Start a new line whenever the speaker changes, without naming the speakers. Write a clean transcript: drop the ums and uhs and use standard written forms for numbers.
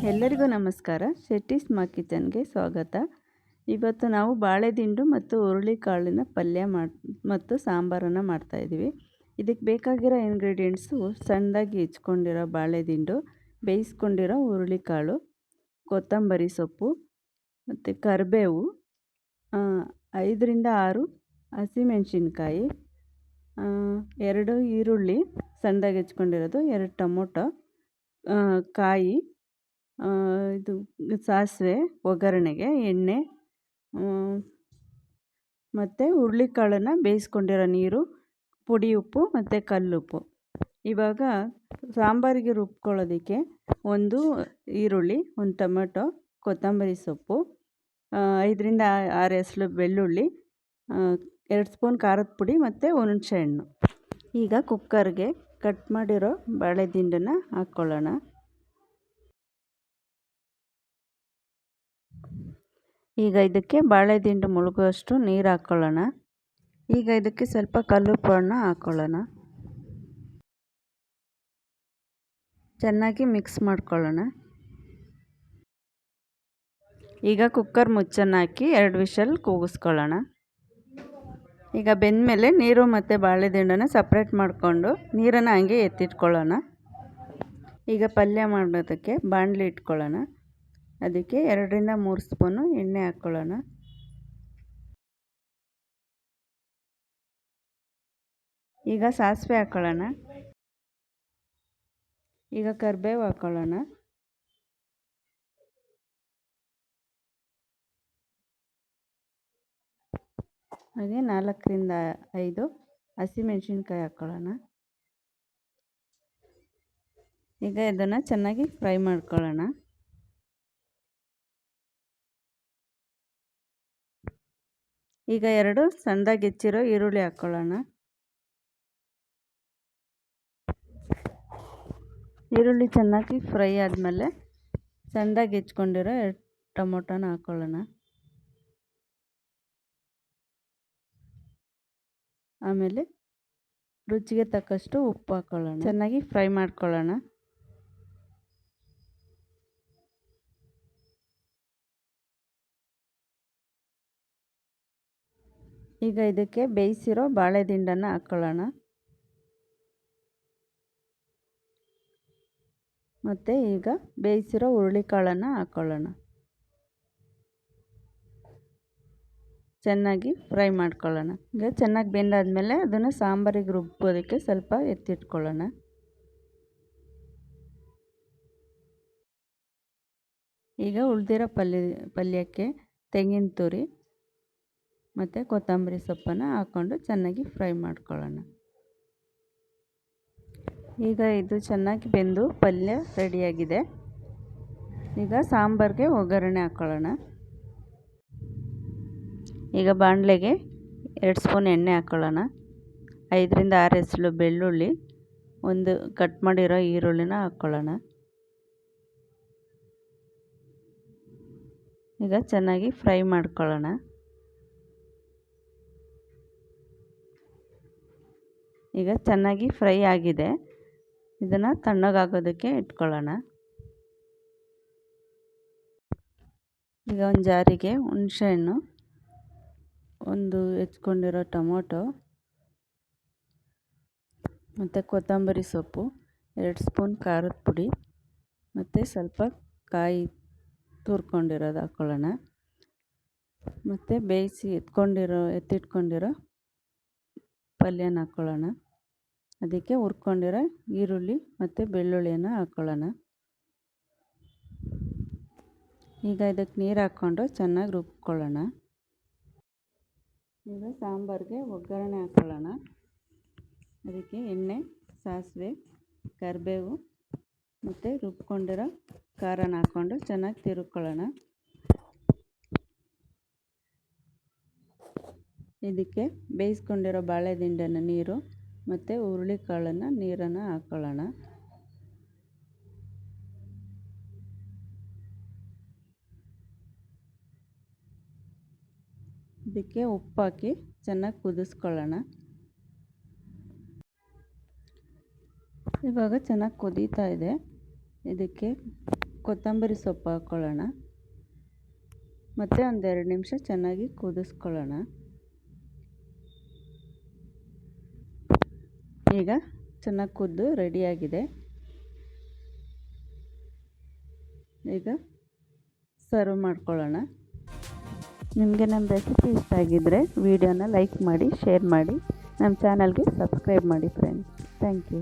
ಎಲ್ಲರಿಗೂ ನಮಸ್ಕಾರ. ಶೆಟ್ಟಿ ಸ್ಮಾ ಕಿಚನ್ಗೆ ಸ್ವಾಗತ. ಇವತ್ತು ನಾವು ಬಾಳೆದಿಂಡು ಮತ್ತು ಹುರುಳಿಕಾಳಿನ ಪಲ್ಯ ಮತ್ತು ಸಾಂಬಾರನ್ನು ಮಾಡ್ತಾಯಿದ್ದೀವಿ. ಇದಕ್ಕೆ ಬೇಕಾಗಿರೋ ಇಂಗ್ರೀಡಿಯೆಂಟ್ಸು: ಸಣ್ಣದಾಗಿ ಹೆಚ್ಕೊಂಡಿರೋ ಬಾಳೆದಿಂಡು, ಬೇಯಿಸ್ಕೊಂಡಿರೋ ಹುರುಳಿಕಾಳು, ಕೊತ್ತಂಬರಿ ಸೊಪ್ಪು ಮತ್ತು ಕರಿಬೇವು, 5ರಿಂದ 6 ಹಸಿಮೆಣಸಿನ್ಕಾಯಿ, 2 ಈರುಳ್ಳಿ ಸಣ್ಣದಾಗಿ ಹೆಚ್ಕೊಂಡಿರೋದು, 2 ಟೊಮೊಟೊ, ಕಾಯಿ, ಇದು ಸಾಸಿವೆ ಒಗ್ಗರಣೆಗೆ, ಎಣ್ಣೆ, ಮತ್ತು ಹುರುಳಿಕಾಳನ್ನು ಬೇಯಿಸ್ಕೊಂಡಿರೋ ನೀರು, ಪುಡಿ ಉಪ್ಪು ಮತ್ತು ಕಲ್ಲುಪ್ಪು. ಇವಾಗ ಸಾಂಬಾರಿಗೆ ರುಬ್ಕೊಳ್ಳೋದಕ್ಕೆ 1 ಈರುಳ್ಳಿ, 1 ಟೊಮೆಟೊ, ಕೊತ್ತಂಬರಿ ಸೊಪ್ಪು, 5ರಿಂದ 6 ಎಸಳು ಬೆಳ್ಳುಳ್ಳಿ, 2 ಸ್ಪೂನ್ ಖಾರದ ಪುಡಿ ಮತ್ತು ಹುಣಸೆ ಹಣ್ಣು. ಈಗ ಕುಕ್ಕರ್ಗೆ ಕಟ್ ಮಾಡಿರೋ ಬಾಳೆದಿಂಡನ್ನು ಹಾಕ್ಕೊಳ್ಳೋಣ. ಈಗ ಇದಕ್ಕೆ ಬಾಳೆದಿಂಡು ಮುಳುಗುವಷ್ಟು ನೀರು ಹಾಕ್ಕೊಳ್ಳೋಣ. ಈಗ ಇದಕ್ಕೆ ಸ್ವಲ್ಪ ಕಲ್ಲುಪ್ಪನ್ನು ಹಾಕ್ಕೊಳ್ಳೋಣ. ಚೆನ್ನಾಗಿ ಮಿಕ್ಸ್ ಮಾಡ್ಕೊಳ್ಳೋಣ. ಈಗ ಕುಕ್ಕರ್ ಮುಚ್ಚನ್ನು ಹಾಕಿ 2 ವಿಷಲ್ ಕೂಗಿಸ್ಕೊಳ್ಳೋಣ. ಈಗ ಬೆಂದಮೇಲೆ ನೀರು ಮತ್ತು ಬಾಳೆದಿಂಡನ್ನು ಸಪ್ರೇಟ್ ಮಾಡಿಕೊಂಡು ನೀರನ್ನು ಹಂಗೆ ಎತ್ತಿಟ್ಕೊಳ್ಳೋಣ. ಈಗ ಪಲ್ಯ ಮಾಡೋದಕ್ಕೆ ಬಾಣಲಿ ಇಟ್ಕೊಳ್ಳೋಣ. ಅದಕ್ಕೆ 2ರಿಂದ 3 ಸ್ಪೂನು ಎಣ್ಣೆ ಹಾಕ್ಕೊಳ್ಳೋಣ. ಈಗ ಸಾಸಿವೆ ಹಾಕ್ಕೊಳ್ಳೋಣ. ಈಗ ಕರಿಬೇವು ಹಾಕ್ಕೊಳ್ಳೋಣ. ಹಾಗೆ 4ರಿಂದ 5 ಹಸಿಮೆಣಸಿನ್ಕಾಯಿ ಹಾಕ್ಕೊಳ್ಳೋಣ. ಈಗ ಇದನ್ನು ಚೆನ್ನಾಗಿ ಫ್ರೈ ಮಾಡ್ಕೊಳ್ಳೋಣ. ಈಗ 2 ಸಣ್ಣದಾಗಿ ಹೆಚ್ಚಿರೋ ಈರುಳ್ಳಿ ಹಾಕ್ಕೊಳ್ಳೋಣ. ಈರುಳ್ಳಿ ಚೆನ್ನಾಗಿ ಫ್ರೈ ಆದಮೇಲೆ ಸಣ್ಣದಾಗಿ ಹೆಚ್ಕೊಂಡಿರೋ 2 ಟೊಮೊಟೊನ ಹಾಕ್ಕೊಳ್ಳೋಣ. ಆಮೇಲೆ ರುಚಿಗೆ ತಕ್ಕಷ್ಟು ಉಪ್ಪು ಹಾಕ್ಕೊಳ್ಳೋಣ. ಚೆನ್ನಾಗಿ ಫ್ರೈ ಮಾಡ್ಕೊಳ್ಳೋಣ. ಈಗ ಇದಕ್ಕೆ ಬೇಯಿಸಿರೋ ಬಾಳೆದಿಂಡನ್ನು ಹಾಕ್ಕೊಳ್ಳೋಣ. ಮತ್ತು ಈಗ ಬೇಯಿಸಿರೋ ಹುರುಳಿಕಾಳನ್ನು ಹಾಕ್ಕೊಳ್ಳೋಣ. ಚೆನ್ನಾಗಿ ಫ್ರೈ ಮಾಡ್ಕೊಳ್ಳೋಣ. ಈಗ ಚೆನ್ನಾಗಿ ಬೆಂದಾದಮೇಲೆ ಅದನ್ನು ಸಾಂಬಾರಿಗೆ ರುಬ್ಬೋದಕ್ಕೆ ಸ್ವಲ್ಪ ಎತ್ತಿಟ್ಕೊಳ್ಳೋಣ. ಈಗ ಉಳಿದಿರೋ ಪಲ್ಯಕ್ಕೆ ತೆಂಗಿನ ತುರಿ ಮತ್ತು ಕೊತ್ತಂಬರಿ ಸೊಪ್ಪನ್ನು ಹಾಕ್ಕೊಂಡು ಚೆನ್ನಾಗಿ ಫ್ರೈ ಮಾಡ್ಕೊಳ್ಳೋಣ. ಈಗ ಇದು ಚೆನ್ನಾಗಿ ಬೆಂದು ಪಲ್ಯ ರೆಡಿಯಾಗಿದೆ. ಈಗ ಸಾಂಬಾರಿಗೆ ಒಗ್ಗರಣೆ ಹಾಕ್ಕೊಳ್ಳೋಣ. ಈಗ ಬಾಣಲೆಗೆ 2 ಸ್ಪೂನ್ ಎಣ್ಣೆ ಹಾಕ್ಕೊಳ್ಳೋಣ. 5ರಿಂದ 6 ಎಸಳು ಬೆಳ್ಳುಳ್ಳಿ, 1 ಕಟ್ ಮಾಡಿರೋ ಈರುಳ್ಳಿನ ಹಾಕ್ಕೊಳ್ಳೋಣ. ಈಗ ಚೆನ್ನಾಗಿ ಫ್ರೈ ಮಾಡ್ಕೊಳ್ಳೋಣ. ಈಗ ಚೆನ್ನಾಗಿ ಫ್ರೈ ಆಗಿದೆ. ಇದನ್ನು ತಣ್ಣಗಾಗೋದಕ್ಕೆ ಇಟ್ಕೊಳ್ಳೋಣ. ಈಗ ಒಂದು ಜಾರಿಗೆ ಹುಣಸೆಹಣ್ಣು, 1 ಹೆಚ್ಕೊಂಡಿರೋ ಟೊಮೊಟೊ ಮತ್ತು ಕೊತ್ತಂಬರಿ ಸೊಪ್ಪು, 2 ಸ್ಪೂನ್ ಖಾರದ ಪುಡಿ ಮತ್ತು ಸ್ವಲ್ಪ ಕಾಯಿ ತುರ್ಕೊಂಡಿರೋದು ಹಾಕ್ಕೊಳ್ಳೋಣ. ಮತ್ತು ಬೇಯಿಸಿ ಎತ್ತಿಟ್ಕೊಂಡಿರೋ ಪಲ್ಯನ ಹಾಕ್ಕೊಳ್ಳೋಣ. ಅದಕ್ಕೆ ಹುರ್ಕೊಂಡಿರೋ ಈರುಳ್ಳಿ ಮತ್ತು ಬೆಳ್ಳುಳ್ಳಿಯನ್ನು ಹಾಕ್ಕೊಳ್ಳೋಣ. ಈಗ ಇದಕ್ಕೆ ನೀರು ಹಾಕ್ಕೊಂಡು ಚೆನ್ನಾಗಿ ರುಬ್ಕೊಳ್ಳೋಣ. ಈಗ ಸಾಂಬಾರಿಗೆ ಒಗ್ಗರಣೆ ಹಾಕ್ಕೊಳ್ಳೋಣ. ಅದಕ್ಕೆ ಎಣ್ಣೆ, ಸಾಸಿವೆ, ಕರಿಬೇವು ಮತ್ತು ರುಬ್ಕೊಂಡಿರೋ ಖಾರನ ಹಾಕ್ಕೊಂಡು ಚೆನ್ನಾಗಿ ತಿರುಗ್ಕೊಳ್ಳೋಣ. ಇದಕ್ಕೆ ಬೇಯಿಸ್ಕೊಂಡಿರೋ ಬಾಳೆದಿಂಡನ ನೀರು ಮತ್ತು ಹುರುಳಿಕಾಳನ್ನು ನೀರನ್ನು ಹಾಕ್ಕೊಳ್ಳೋಣ. ಇದಕ್ಕೆ ಉಪ್ಪು ಹಾಕಿ ಚೆನ್ನಾಗಿ ಕುದಿಸ್ಕೊಳ್ಳೋಣ. ಇವಾಗ ಚೆನ್ನಾಗಿ ಕುದೀತಾ ಇದೆ. ಇದಕ್ಕೆ ಕೊತ್ತಂಬರಿ ಸೊಪ್ಪು ಹಾಕ್ಕೊಳ್ಳೋಣ. ಮತ್ತು ಒಂದೆರಡು ನಿಮಿಷ ಚೆನ್ನಾಗಿ ಕುದಿಸ್ಕೊಳ್ಳೋಣ. ಈಗ ಚೆನ್ನಾಗಿ ಕುದ್ದು ರೆಡಿಯಾಗಿದೆ. ಈಗ ಸರ್ವ್ ಮಾಡ್ಕೊಳ್ಳೋಣ. ನಿಮಗೆ ನಮ್ಮ ರೆಸಿಪಿ ಇಷ್ಟ ಆಗಿದ್ದರೆ ವಿಡಿಯೋನ ಲೈಕ್ ಮಾಡಿ, ಶೇರ್ ಮಾಡಿ, ನಮ್ಮ ಚಾನಲ್ಗೆ ಸಬ್ಸ್ಕ್ರೈಬ್ ಮಾಡಿ ಫ್ರೆಂಡ್ಸ್. Thank you.